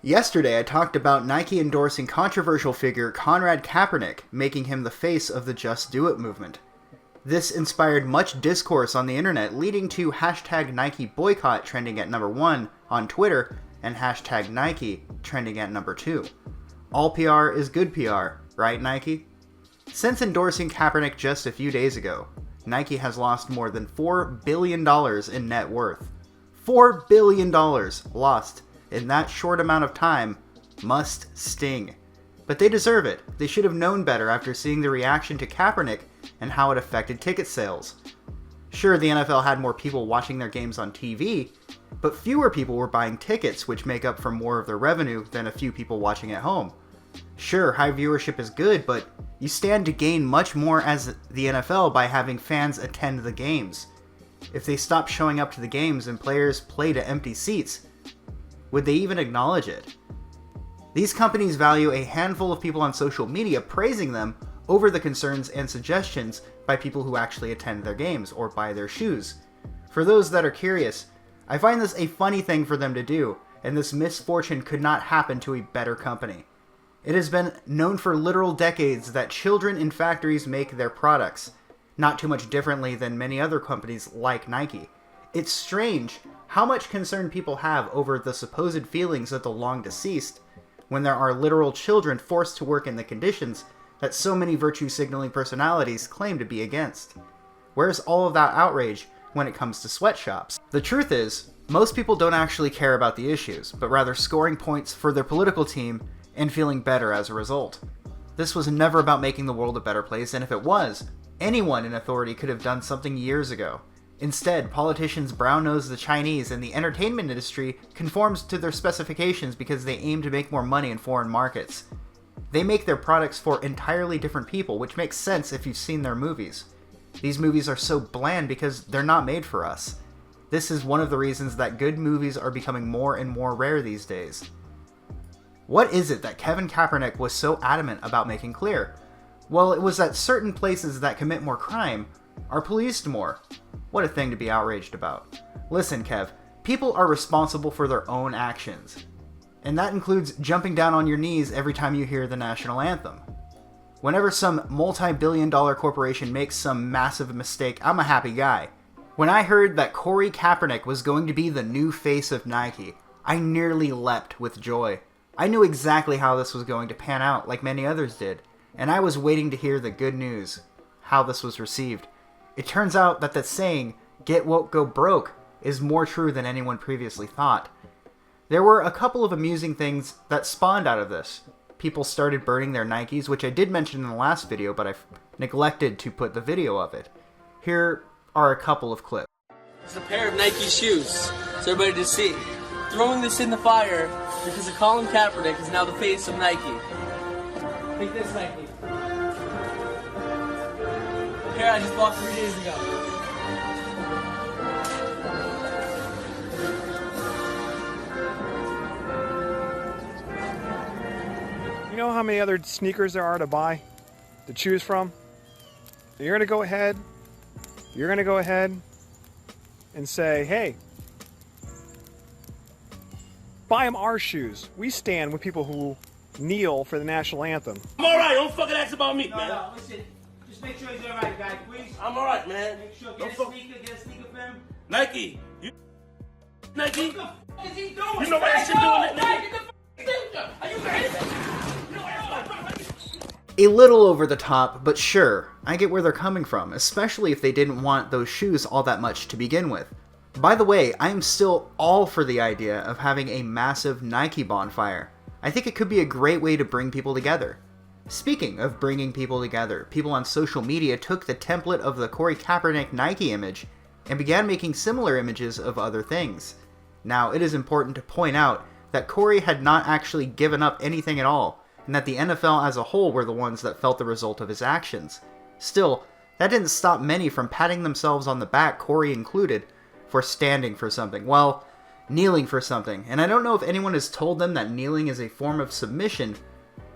Yesterday, I talked about Nike endorsing controversial figure Colin Kaepernick, making him the face of the Just Do It movement. This inspired much discourse on the internet, leading to hashtag Nike boycott trending at number 1 on Twitter and hashtag Nike trending at number 2. All PR is good PR, right, Nike? Since endorsing Kaepernick just a few days ago, Nike has lost more than $4 billion in net worth. $4 billion lost in that short amount of time must sting. But they deserve it. They should have known better after seeing the reaction to Kaepernick and how it affected ticket sales. Sure, the NFL had more people watching their games on TV, but fewer people were buying tickets, which make up for more of their revenue than a few people watching at home. Sure, high viewership is good, but you stand to gain much more as the NFL by having fans attend the games. If they stopped showing up to the games and players play to empty seats, would they even acknowledge it? These companies value a handful of people on social media praising them over the concerns and suggestions by people who actually attend their games or buy their shoes. For those that are curious, I find this a funny thing for them to do, and this misfortune could not happen to a better company. It has been known for literal decades that children in factories make their products, not too much differently than many other companies like Nike. It's strange how much concern people have over the supposed feelings of the long deceased when there are literal children forced to work in the conditions that so many virtue-signaling personalities claim to be against. Where's all of that outrage when it comes to sweatshops? The truth is, most people don't actually care about the issues, but rather scoring points for their political team and feeling better as a result. This was never about making the world a better place, and if it was, anyone in authority could have done something years ago. Instead, politicians brown-nose the Chinese, and the entertainment industry conforms to their specifications because they aim to make more money in foreign markets. They make their products for entirely different people, which makes sense if you've seen their movies. These movies are so bland because they're not made for us. This is one of the reasons that good movies are becoming more and more rare these days. What is it that Colin Kaepernick was so adamant about making clear? Well, it was that certain places that commit more crime are policed more. What a thing to be outraged about. Listen, Kev, people are responsible for their own actions. And that includes jumping down on your knees every time you hear the national anthem. Whenever some multi-billion-dollar corporation makes some massive mistake, I'm a happy guy. When I heard that Colin Kaepernick was going to be the new face of Nike, I nearly leapt with joy. I knew exactly how this was going to pan out, like many others did, and I was waiting to hear the good news, how this was received. It turns out that the saying, "get woke, go broke," is more true than anyone previously thought. There were a couple of amusing things that spawned out of this. People started burning their Nikes, which I did mention in the last video, but I've neglected to put the video of it. Here are a couple of clips. It's a pair of Nike shoes, so everybody to see. Throwing this in the fire because of Colin Kaepernick is now the face of Nike. Take this, Nike. Here, I just bought 3 days ago. You know how many other sneakers there are to buy, to choose from? You're gonna go ahead and say, hey, buy them our shoes. We stand with people who kneel for the national anthem. I'm alright, don't fucking ask about me, man. No, listen. Just make sure he's alright, guys, please. I'm alright, man. Make sure, Don't get a sneaker for him. Nike, you Nike? What the fuck is he doing? You know why that shit doing that, Get the fuck Are you crazy? A little over the top, but sure, I get where they're coming from, especially if they didn't want those shoes all that much to begin with. By the way, I am still all for the idea of having a massive Nike bonfire. I think it could be a great way to bring people together. Speaking of bringing people together, people on social media took the template of the Colin Kaepernick Nike image and began making similar images of other things. Now, it is important to point out that Corey had not actually given up anything at all, and that the NFL as a whole were the ones that felt the result of his actions. Still, that didn't stop many from patting themselves on the back, Corey included, for standing for something. Well, kneeling for something. And I don't know if anyone has told them that kneeling is a form of submission,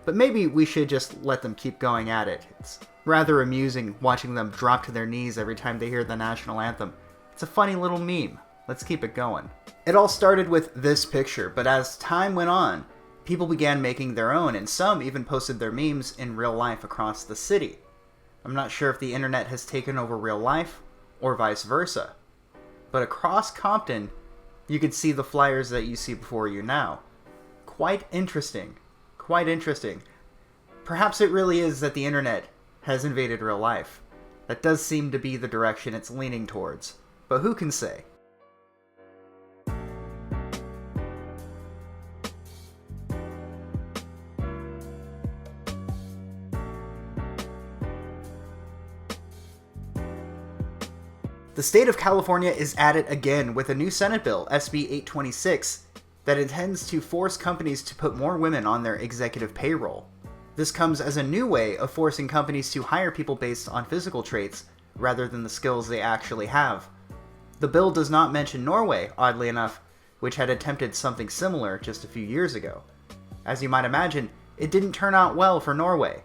but maybe we should just let them keep going at it. It's rather amusing watching them drop to their knees every time they hear the national anthem. It's a funny little meme. Let's keep it going. It all started with this picture, but as time went on, people began making their own, and some even posted their memes in real life across the city. I'm not sure if the internet has taken over real life, or vice versa. But across Compton, you could see the flyers that you see before you now. Quite interesting. Quite interesting. Perhaps it really is that the internet has invaded real life. That does seem to be the direction it's leaning towards. But who can say? The state of California is at it again with a new Senate bill, SB 826, that intends to force companies to put more women on their executive payroll. This comes as a new way of forcing companies to hire people based on physical traits rather than the skills they actually have. The bill does not mention Norway, oddly enough, which had attempted something similar just a few years ago. As you might imagine, it didn't turn out well for Norway.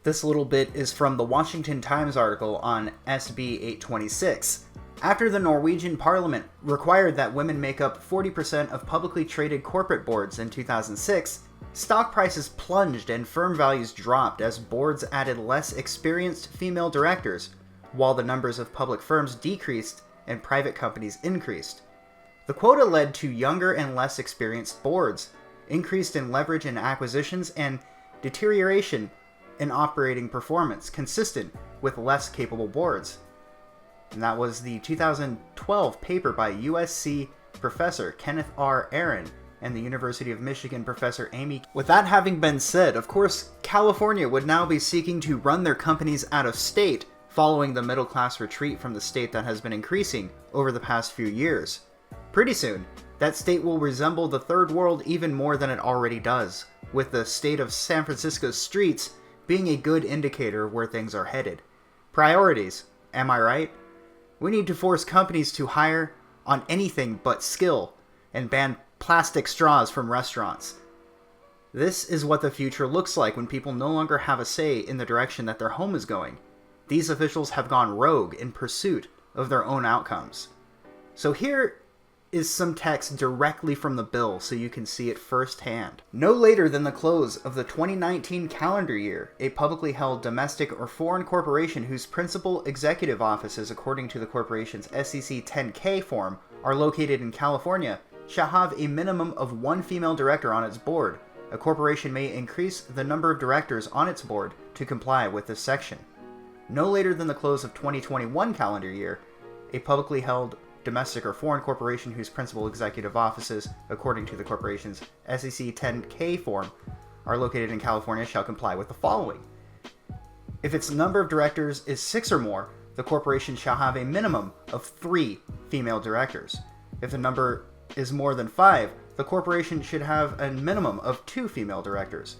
This little bit is from the Washington Times article on SB 826. After the Norwegian parliament required that women make up 40% of publicly traded corporate boards in 2006, stock prices plunged and firm values dropped as boards added less experienced female directors, while the numbers of public firms decreased and private companies increased. The quota led to younger and less experienced boards, increased in leverage in acquisitions, and deterioration in operating performance consistent with less capable boards. And that was the 2012 paper by USC professor Kenneth R. Aaron and the University of Michigan professor Amy. With that having been said, of course, California would now be seeking to run their companies out of state following the middle-class retreat from the state that has been increasing over the past few years. Pretty soon, that state will resemble the third world even more than it already does, with the state of San Francisco's streets being a good indicator of where things are headed. Priorities, am I right? We need to force companies to hire on anything but skill and ban plastic straws from restaurants. This is what the future looks like when people no longer have a say in the direction that their home is going. These officials have gone rogue in pursuit of their own outcomes. So here is some text directly from the bill so you can see it firsthand. No later than the close of the 2019 calendar year, a publicly held domestic or foreign corporation whose principal executive offices, according to the corporation's SEC 10K form, are located in California, shall have a minimum of one female director on its board. A corporation may increase the number of directors on its board to comply with this section. No later than the close of 2021 calendar year, a publicly held domestic or foreign corporation whose principal executive offices, according to the corporation's SEC 10K form, are located in California shall comply with the following. If its number of directors is 6 or more, the corporation shall have a minimum of 3 female directors. If the number is more than 5, the corporation should have a minimum of 2 female directors.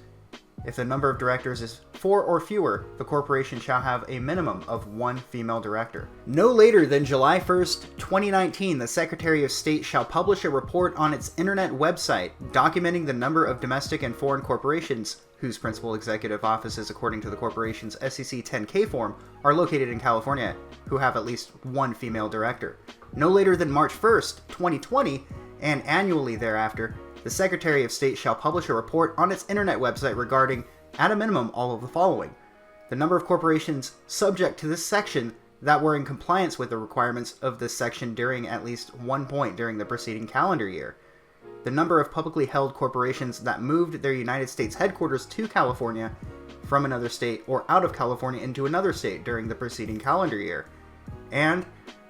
If the number of directors is 4 or fewer, the corporation shall have a minimum of 1 female director. No later than July 1st, 2019, the Secretary of State shall publish a report on its internet website documenting the number of domestic and foreign corporations whose principal executive offices, according to the corporation's SEC 10K form, are located in California, who have at least 1 female director. No later than March 1st, 2020, and annually thereafter, the Secretary of State shall publish a report on its internet website regarding, at a minimum, all of the following. The number of corporations subject to this section that were in compliance with the requirements of this section during at least one point during the preceding calendar year. The number of publicly held corporations that moved their United States headquarters to California from another state or out of California into another state during the preceding calendar year. And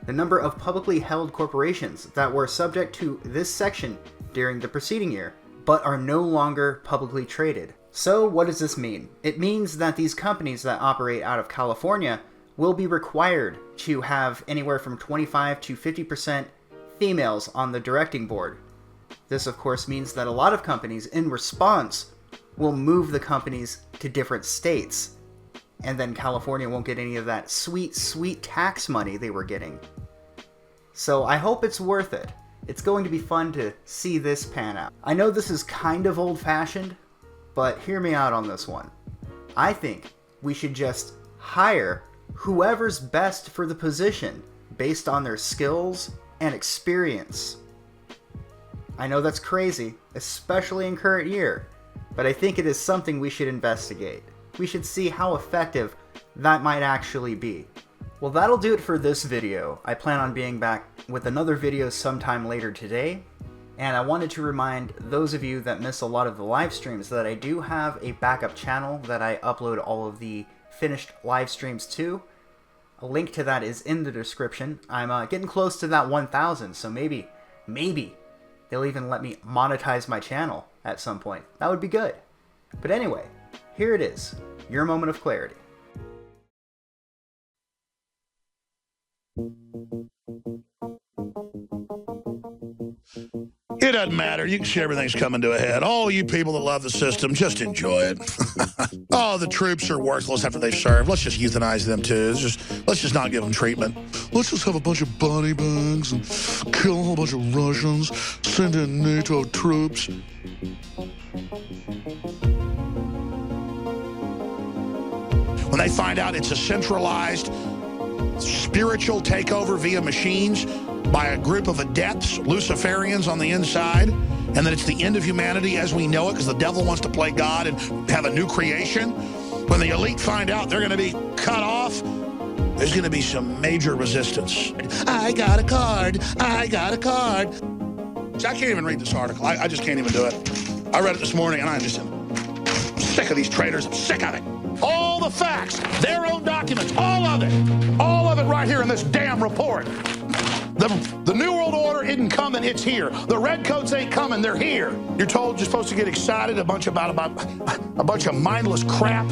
the number of publicly held corporations that were subject to this section during the preceding year, but are no longer publicly traded. So what does this mean? It means that these companies that operate out of California will be required to have anywhere from 25 to 50% females on the directing board. This of course means that a lot of companies, in response, will move the companies to different states. And then California won't get any of that sweet, sweet tax money they were getting. So I hope it's worth it. It's going to be fun to see this pan out. I know this is kind of old-fashioned, but hear me out on this one. I think we should just hire whoever's best for the position based on their skills and experience. I know that's crazy, especially in current year, but I think it is something we should investigate. We should see how effective that might actually be. Well, that'll do it for this video. I plan on being back with another video sometime later today, and I wanted to remind those of you that miss a lot of the live streams that I do have a backup channel that I upload all of the finished live streams to. A link to that is in the description. I'm getting close to that 1,000, so maybe they'll even let me monetize my channel at some point. That would be good. But anyway, here it is, your moment of clarity. It doesn't matter. You can see everything's coming to a head. All you people that love the system, just enjoy it. Oh, the troops are worthless after they've served. Let's just euthanize them too. Let's just not give them treatment. Let's just have a bunch of body bags and kill a whole bunch of Russians, send in NATO troops. When they find out it's a centralized spiritual takeover via machines by a group of adepts, Luciferians on the inside, and that it's the end of humanity as we know it because the devil wants to play God and have a new creation. When the elite find out they're going to be cut off, there's going to be some major resistance. I got a card. I got a card. See, I can't even read this article. I just can't even do it. I read it this morning, and I'm just sick of these traitors. I'm sick of it. All the facts, their own documents, all of it right here in this damn report. The New World Order isn't coming, it's here. The Redcoats ain't coming, they're here. You're told you're supposed to get excited about a bunch of mindless crap.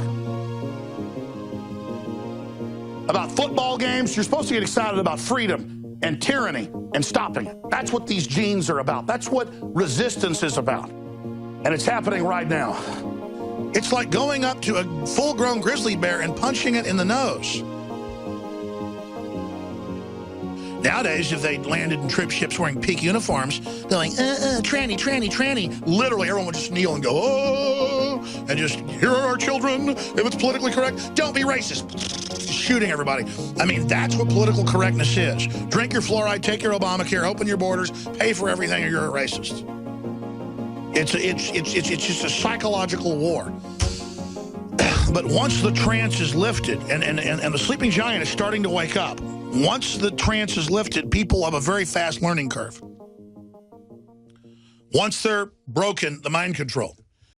About football games, you're supposed to get excited about freedom and tyranny and stopping it. That's what these genes are about. That's what resistance is about. And it's happening right now. It's like going up to a full-grown grizzly bear and punching it in the nose. Nowadays, if they landed in troop ships wearing pink uniforms, going, tranny, tranny, tranny. Literally, everyone would just kneel and go, oh, and just, here are our children. If it's politically correct, don't be racist. Shooting everybody. I mean, that's what political correctness is. Drink your fluoride, take your Obamacare, open your borders, pay for everything, or you're a racist. It's just a psychological war. But once the trance is lifted, and the sleeping giant is starting to wake up, once the trance is lifted, people have a very fast learning curve. Once they're broken, the mind control.